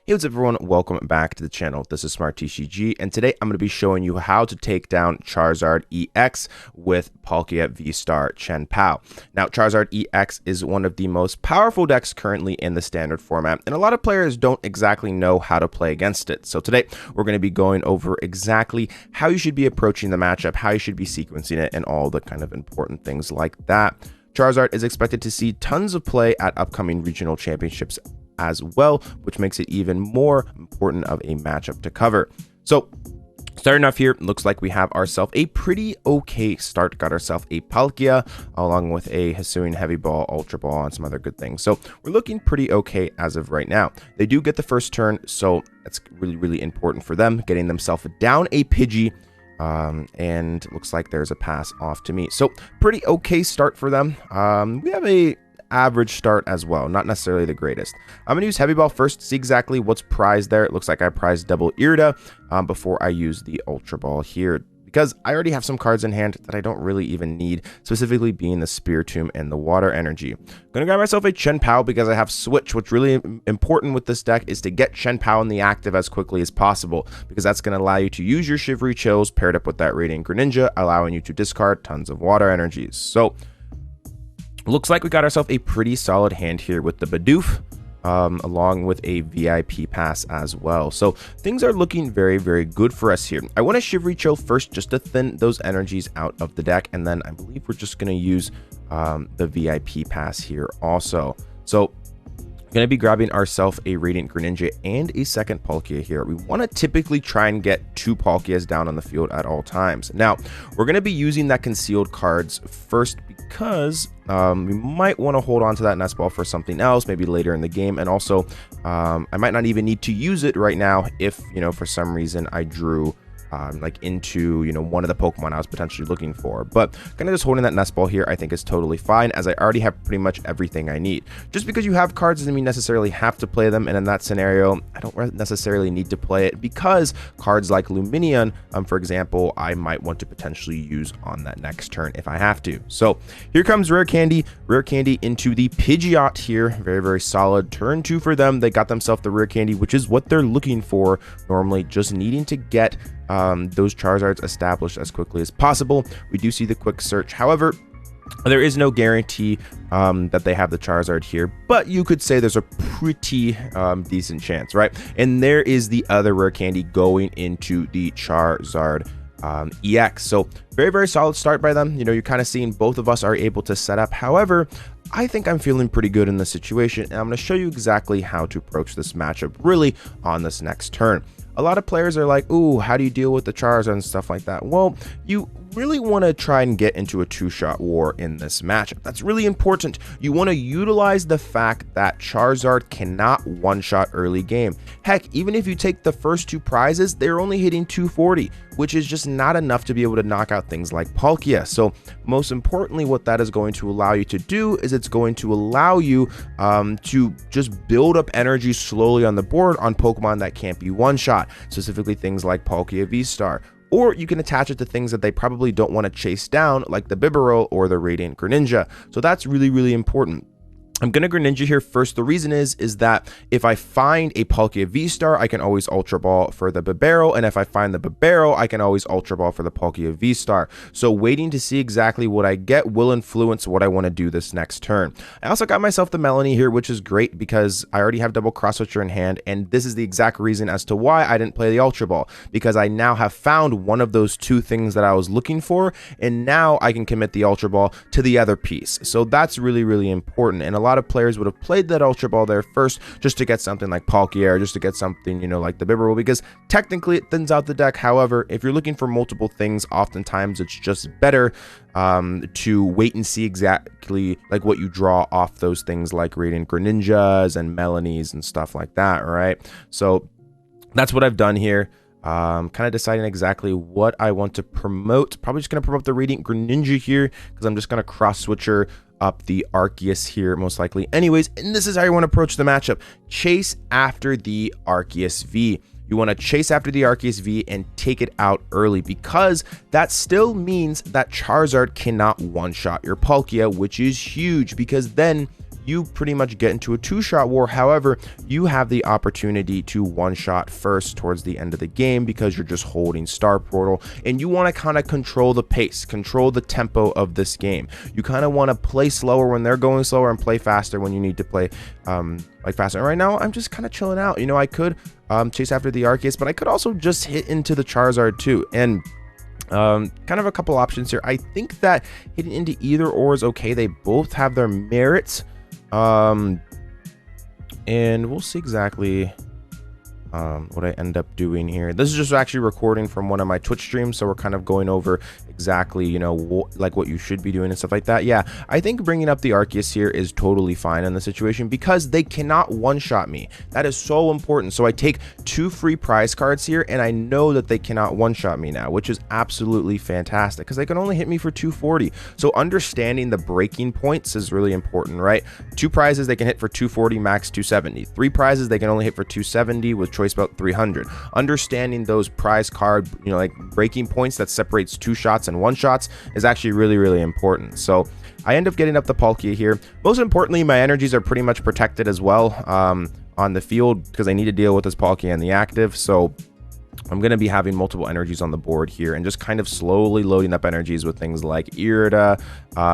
Hey, what's up everyone, welcome back to the channel. This is Smart TCG, and today I'm going to be showing you how to take down Charizard EX with Palkia VSTAR Chien-Pao. Now, Charizard EX is one of the most powerful decks currently in the standard format, and a lot of players don't exactly know how to play against it. So today, we're going to be going over exactly how you should be approaching the matchup, how you should be sequencing it, and all the kind of important things like that. Charizard is expected to see tons of play at upcoming regional championships as well, which makes it even more important of a matchup to cover. So starting off here, looks like we have ourselves a pretty okay start. Got ourselves a Palkia along with a Hisuian Heavy Ball, Ultra Ball, and some other good things. So we're looking pretty okay as of right now. They do get the first turn, so that's really important for them, getting themselves down a Pidgey. And looks like there's a pass off to me. So pretty okay start for them. We have a average start as well, not necessarily the greatest. I'm going to use Heavy Ball first, see exactly what's prized there. It looks like I prized double Irida before I use the Ultra Ball here, because I already have some cards in hand that I don't really even need, specifically being the Spiritomb and the Water Energy. I'm going to grab myself a Chien-Pao because I have Switch. What's really important with this deck is to get Chien-Pao in the active as quickly as possible, because that's going to allow you to use your Shivery Chills paired up with that Radiant Greninja, allowing you to discard tons of Water Energies. So looks like we got ourselves a pretty solid hand here with the Bidoof, along with a VIP pass as well. So things are looking very good for us here. I want to Shivery Chill first just to thin those energies out of the deck, and then I believe we're just going to use the VIP pass here also. So going to be grabbing ourselves a Radiant Greninja and a second Palkia here. We want to typically try and get 2 Palkias down on the field at all times. Now, we're going to be using that concealed cards first because we might want to hold on to that Nest Ball for something else, maybe later in the game. And also, I might not even need to use it right now if, for some reason I drew like into one of the Pokemon I was potentially looking for. But kind of just holding that Nest Ball here I think is totally fine, as I already have pretty much everything I need. Just because you have cards doesn't mean necessarily have to play them, and in that scenario I don't necessarily need to play it, because cards like Lumineon, for example, I might want to potentially use on that next turn if I have to. So here comes Rare Candy into the Pidgeot here. Very solid turn 2 for them. They got themselves the Rare Candy, which is what they're looking for normally, just needing to get those Charizards established as quickly as possible. We do see the quick search. However, there is no guarantee that they have the Charizard here, but you could say there's a pretty decent chance, right? And there is the other Rare Candy going into the Charizard EX. So very solid start by them. You're kind of seeing both of us are able to set up. However, I think I'm feeling pretty good in this situation, and I'm going to show you exactly how to approach this matchup really on this next turn. A lot of players are like, ooh, how do you deal with the Charizard and stuff like that? Well, you really want to try and get into a 2-shot war in this matchup. That's really important. You want to utilize the fact that Charizard cannot one-shot early game. Heck, even if you take the first 2 prizes, they're only hitting 240, which is just not enough to be able to knock out things like Palkia. So most importantly, what that is going to allow you to do is it's going to allow you to just build up energy slowly on the board on Pokemon that can't be one-shot, specifically things like Palkia VSTAR. Or you can attach it to things that they probably don't want to chase down, like the Bibarel or the Radiant Greninja. So that's really important. I'm going to Greninja here first. The reason is that if I find a Palkia VSTAR, I can always Ultra Ball for the Bibarel, and if I find the Bibarel, I can always Ultra Ball for the Palkia VSTAR. So waiting to see exactly what I get will influence what I want to do this next turn. I also got myself the Melony here, which is great because I already have double Cross Switcher in hand, and this is the exact reason as to why I didn't play the Ultra Ball, because I now have found one of those 2 things that I was looking for, and now I can commit the Ultra Ball to the other piece. So that's really important, and a lot of players would have played that Ultra Ball there first just to get something like Palkia, or just to get something, like the Bibarel, because technically it thins out the deck. However, if you're looking for multiple things, oftentimes it's just better to wait and see exactly like what you draw off those things like Radiant Greninjas and Melonies and stuff like that, right? So that's what I've done here. Kind of deciding exactly what I want to promote. Probably just going to promote the Radiant Greninja here, because I'm just going to Cross Switcher up the Arceus here most likely anyways, and this is how you want to approach the matchup. Chase after the Arceus V. You want to chase after the Arceus V and take it out early, because that still means that Charizard cannot one-shot your Palkia, which is huge, because then you pretty much get into a two-shot war. However, you have the opportunity to one-shot first towards the end of the game because you're just holding Star Portal, and you want to kind of control the pace, control the tempo of this game. You kind of want to play slower when they're going slower and play faster when you need to play like faster. And right now, I'm just kind of chilling out. You know, I could chase after the Arceus, but I could also just hit into the Charizard too. And kind of a couple options here. I think that hitting into either or is okay. They both have their merits. And we'll see exactly what I end up doing here. This is just actually recording from one of my Twitch streams, so we're kind of going over exactly, you know, like what you should be doing and stuff like that. Yeah, I think bringing up the Arceus here is totally fine in the situation because they cannot one-shot me. That is so important. So I take 2 free prize cards here, and I know that they cannot one-shot me now, which is absolutely fantastic because they can only hit me for 240. So understanding the breaking points is really important, right? 2 prizes they can hit for 240, max 270. 3 prizes they can only hit for 270 with choice belt 300. Understanding those prize card, you know, like breaking points that separates 2 shots and 1 shots is actually really important. So I end up getting up the Palkia here. Most importantly, my energies are pretty much protected as well on the field because I need to deal with this Palkia in the active. So I'm going to be having multiple energies on the board here and just kind of slowly loading up energies with things like Irida,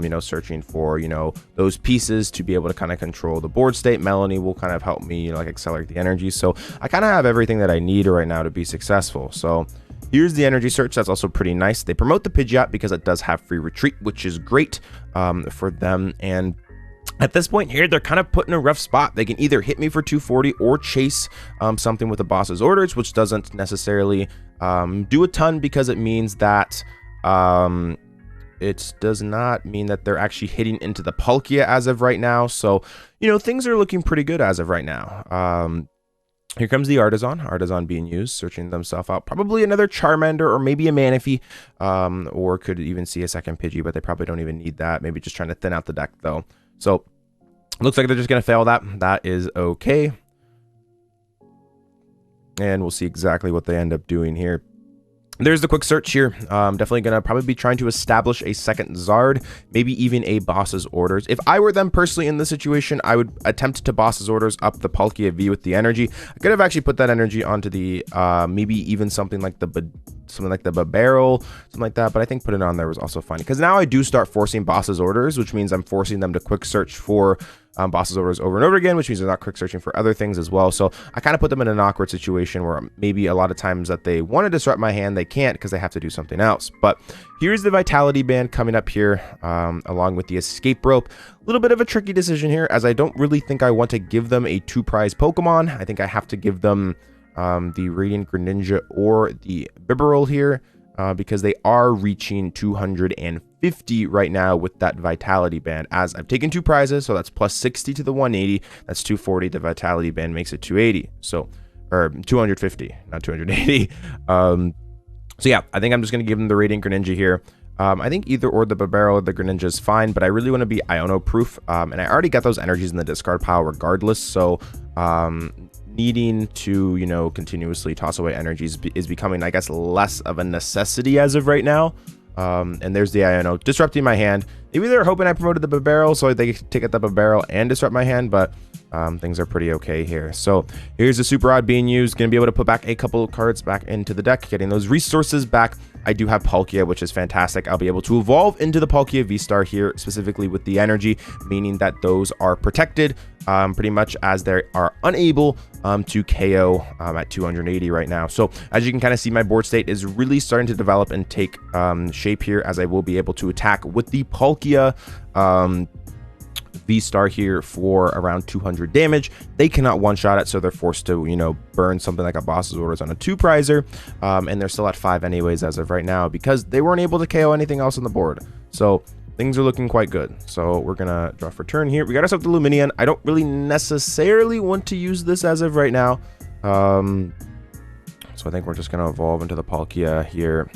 you know, searching for, you know, those pieces to be able to kind of control the board state. Melony will kind of help me, you know, like accelerate the energy. So I kind of have everything that I need right now to be successful. So here's the energy search. That's also pretty nice. They promote the Pidgeot because it does have free retreat, which is great for them. And at this point here, they're kind of put in a rough spot. They can either hit me for 240 or chase something with the boss's orders, which doesn't necessarily do a ton because it means that it does not mean that they're actually hitting into the Palkia as of right now. So, you know, things are looking pretty good as of right now. Here comes the Artisan being used, searching themselves out. Probably another Charmander or maybe a Manaphy, or could even see a second Pidgey, but they probably don't even need that. Maybe just trying to thin out the deck though. So looks like they're just going to fail that. That is okay. And we'll see exactly what they end up doing here. There's the quick search here. Definitely going to probably be trying to establish a second Zard, maybe even a boss's orders. If I were them personally in this situation, I would attempt to boss's orders up the Palkia V with the energy. I could have actually put that energy onto the maybe even something like the Bibarel, something like that, but I think putting it on there was also fine because now I do start forcing boss's orders, which means I'm forcing them to quick search for boss's orders over and over again, which means they're not quick searching for other things as well. So I kind of put them in an awkward situation where maybe a lot of times that they want to disrupt my hand, they can't because they have to do something else. But here's the Vitality Band coming up here along with the Escape Rope. A little bit of a tricky decision here as I don't really think I want to give them a 2 prize Pokemon. I think I have to give them the Radiant Greninja or the Bibarel here because they are reaching 250 right now with that Vitality Band, as I've taken 2 prizes, so that's plus 60 to the 180. That's 240. The Vitality Band makes it 280, so or 250, not 280. So yeah, I think I'm just going to give them the Radiant Greninja here. I think either or the Bibarel or the Greninja is fine, but I really want to be Iono proof, and I already got those energies in the discard pile regardless, so needing to, you know, continuously toss away energies is becoming, I guess, less of a necessity as of right now. And there's the Iono disrupting my hand. Maybe they're hoping I promoted the Bibarel so they could take out the Bibarel and disrupt my hand, but things are pretty okay here. So here's the Super Rod being used. Going to be able to put back a couple of cards back into the deck, getting those resources back. I do have Palkia, which is fantastic. I'll be able to evolve into the Palkia V-Star here, specifically with the energy, meaning that those are protected pretty much as they are unable to KO at 280 right now. So as you can kind of see, my board state is really starting to develop and take shape here, as I will be able to attack with the Palkia V-Star here for around 200 damage. They cannot one-shot it, so they're forced to, you know, burn something like a boss's orders on a 2-prizer, and they're still at 5 anyways as of right now because they weren't able to KO anything else on the board. So things are looking quite good. So we're gonna draw for turn here. We got ourselves the Lumineon. I don't really necessarily want to use this as of right now, so I think we're just gonna evolve into the Palkia here.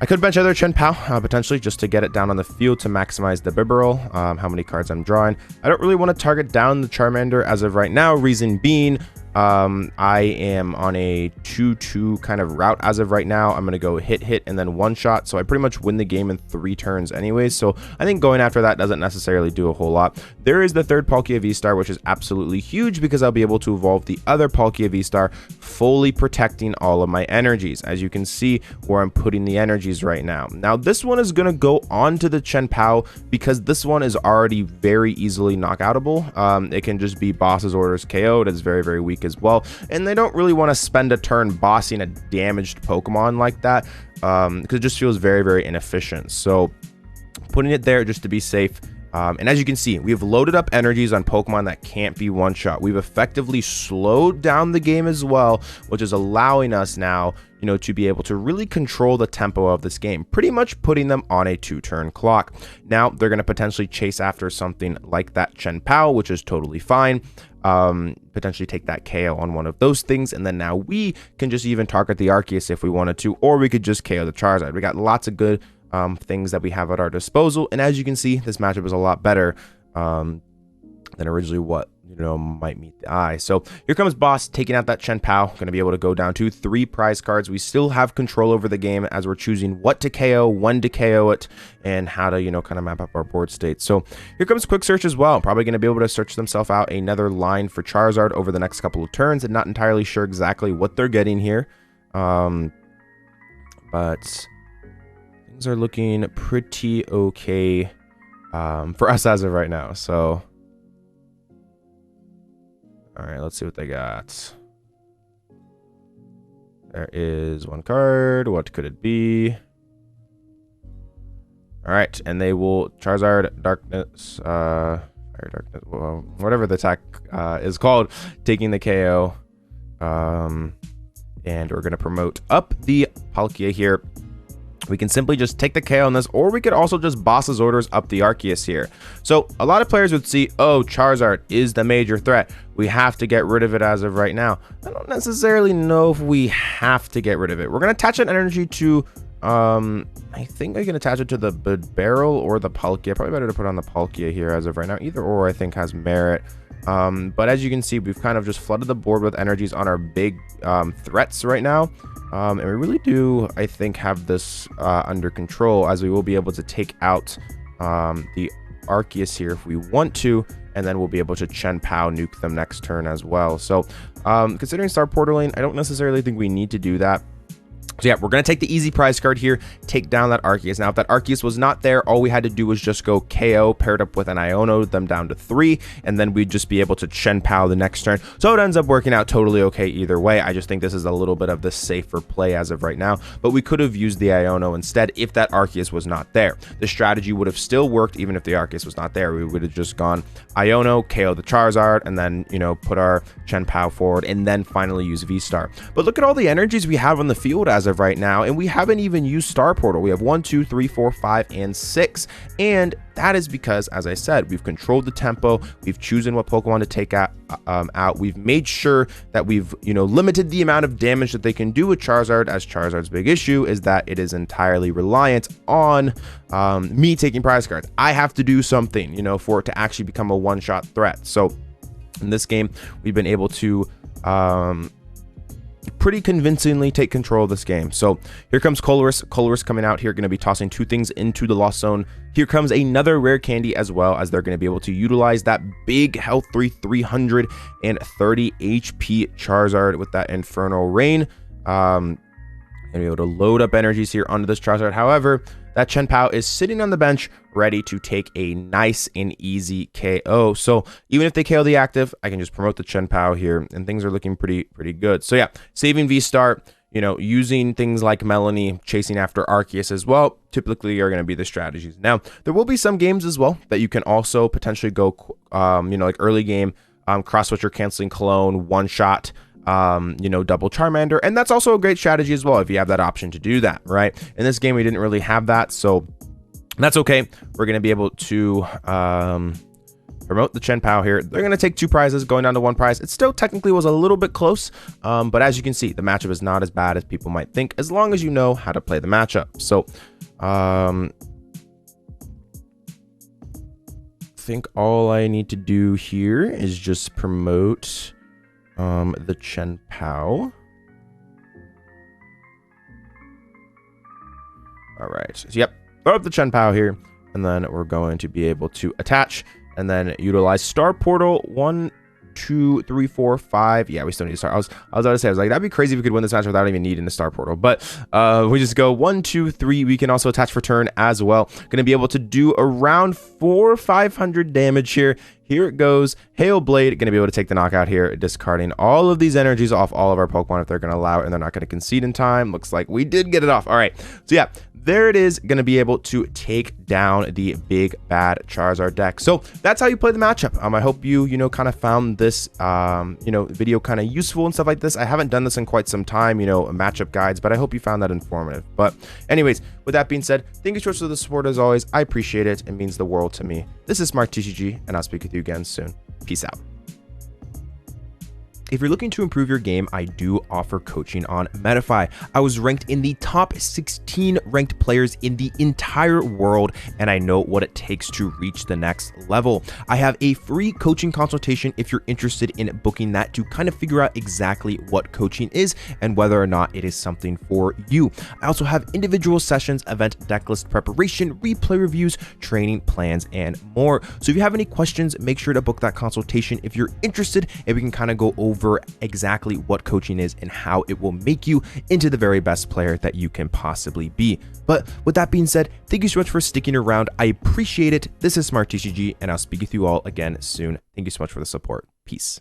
I could bench other Chien-Pao potentially just to get it down on the field to maximize the Bibarel, how many cards I'm drawing. I don't really want to target down the Charmander as of right now, reason being I am on a 2-2 kind of route as of right now. I'm going to go hit, and then one shot. So I pretty much win the game in 3 turns anyways. So I think going after that doesn't necessarily do a whole lot. There is the third Palkia V-Star, which is absolutely huge because I'll be able to evolve the other Palkia V-Star, fully protecting all of my energies. As you can see where I'm putting the energies right now. Now this one is going to go on to the Chien-Pao because this one is already very easily knockoutable. It can just be boss's orders KO'd. It's very, very weak as well, and they don't really want to spend a turn bossing a damaged Pokemon like that because it just feels very, very inefficient. So putting it there just to be safe. And as you can see, we've loaded up energies on Pokemon that can't be one-shot. We've effectively slowed down the game as well, which is allowing us now, you know, to be able to really control the tempo of this game, pretty much putting them on a 2-turn clock. Now, they're going to potentially chase after something like that Chien-Pao, which is totally fine. Potentially take that KO on one of those things, and then now we can just even target the Arceus if we wanted to, or we could just KO the Charizard. We got lots of good things that we have at our disposal, and as you can see, this matchup is a lot better than originally what might meet the eye. So here comes Boss taking out that Chien-Pao. Going to be able to go down to 3 prize cards. We still have control over the game as we're choosing what to KO, when to KO it, and how to kind of map up our board state. So here comes Quick Search as well. Probably going to be able to search themselves out another line for Charizard over the next couple of turns, and not entirely sure exactly what they're getting here, but things are looking pretty okay for us as of right now. So all right, let's see what they got. There is one card. What could it be? All right, and they will Charizard Darkness, Fire Darkness, well, whatever the attack is called, taking the KO. And we're gonna promote up the Palkia here. We can simply just take the KO on this, or we could also just boss's orders up the Arceus here. So a lot of players would see, oh, Charizard is the major threat. We have to get rid of it as of right now. I don't necessarily know if we have to get rid of it. We're going to attach an energy to, I think I can attach it to the Bibarel or the Palkia. Probably better to put on the Palkia here as of right now. Either or I think has merit. But as you can see, we've kind of just flooded the board with energies on our big threats right now. And we really do, I think, have this under control, as we will be able to take out the Arceus here if we want to, and then we'll be able to Chien-Pao nuke them next turn as well. So considering Star Portaling, I don't necessarily think we need to do that. So yeah, we're going to take the easy prize card here, take down that Arceus. Now, if that Arceus was not there, all we had to do was just go KO, paired up with an Iono, them down to 3, and then we'd just be able to Chien-Pao the next turn. So it ends up working out totally okay either way. I just think this is a little bit of the safer play as of right now, but we could have used the Iono instead if that Arceus was not there. The strategy would have still worked even if the Arceus was not there. We would have just gone Iono, KO the Charizard, and then, put our Chien-Pao forward, and then finally use V-Star. But look at all the energies we have on the field as of right now, and we haven't even used Star Portal. We have 1, 2, 3, 4, 5, and 6, and that is because, as I said, we've controlled the tempo, we've chosen what Pokemon to take out, we've made sure that we've limited the amount of damage that they can do with Charizard, as Charizard's big issue is that it is entirely reliant on me taking prize cards. I have to do something for it to actually become a one-shot threat. So in this game, we've been able to pretty convincingly take control of this game. So here comes Colress coming out here, going to be tossing 2 things into the Lost Zone. Here comes another rare candy as well, as they're going to be able to utilize that big health 330 HP Charizard with that Infernal Rain. And be able to load up energies here onto this Charizard. However, that Chien-Pao is sitting on the bench ready to take a nice and easy KO. So even if they KO the active, I can just promote the Chien-Pao here, and things are looking pretty good. So yeah, saving V-Star, using things like Melony, chasing after Arceus as well, typically are going to be the strategies. Now, there will be some games as well that you can also potentially go, like early game, Cross Switcher, Canceling Cologne, one-shot, double Charmander, and that's also a great strategy as well if you have that option to do that, right? In this game, we didn't really have that, so that's okay. We're going to be able to promote the Chien-Pao here. They're going to take 2 prizes, going down to 1 prize. It still technically was a little bit close, but as you can see, the matchup is not as bad as people might think, as long as you know how to play the matchup. So I think all I need to do here is just promote the Chien-Pao. All right. So, yep. Throw up the Chien-Pao here, and then we're going to be able to attach and then utilize Star Portal 1, 2, 3, 4, 5. Yeah, we still need to start. I was about to say, I was like, that'd be crazy if we could win this match without even needing the Star Portal. But we just go 1, 2, 3. We can also attach for turn as well. Going to be able to do around 400 or 500 damage here. Here it goes. Hail Blade, going to be able to take the knockout here, discarding all of these energies off all of our Pokemon if they're going to allow it, and they're not going to concede in time. Looks like we did get it off. All right. So yeah, there it is, going to be able to take down the big bad Charizard deck. So that's how you play the matchup. I hope you kind of found this video kind of useful and stuff like this. I haven't done this in quite some time, matchup guides, but I hope you found that informative. But anyways, with that being said, thank you so much for the support as always. I appreciate it. It means the world to me. This is SmartTCG, and I'll speak with you again soon. Peace out. If you're looking to improve your game, I do offer coaching on Metafy. I was ranked in the top 16 ranked players in the entire world, and I know what it takes to reach the next level. I have a free coaching consultation if you're interested in booking that to kind of figure out exactly what coaching is and whether or not it is something for you. I also have individual sessions, event decklist preparation, replay reviews, training plans, and more. So if you have any questions, make sure to book that consultation if you're interested, and we can kind of go over exactly what coaching is and how it will make you into the very best player that you can possibly be. But with that being said, thank you so much for sticking around. I appreciate it. This is SmartTCG, and I'll speak with you all again soon. Thank you so much for the support. Peace.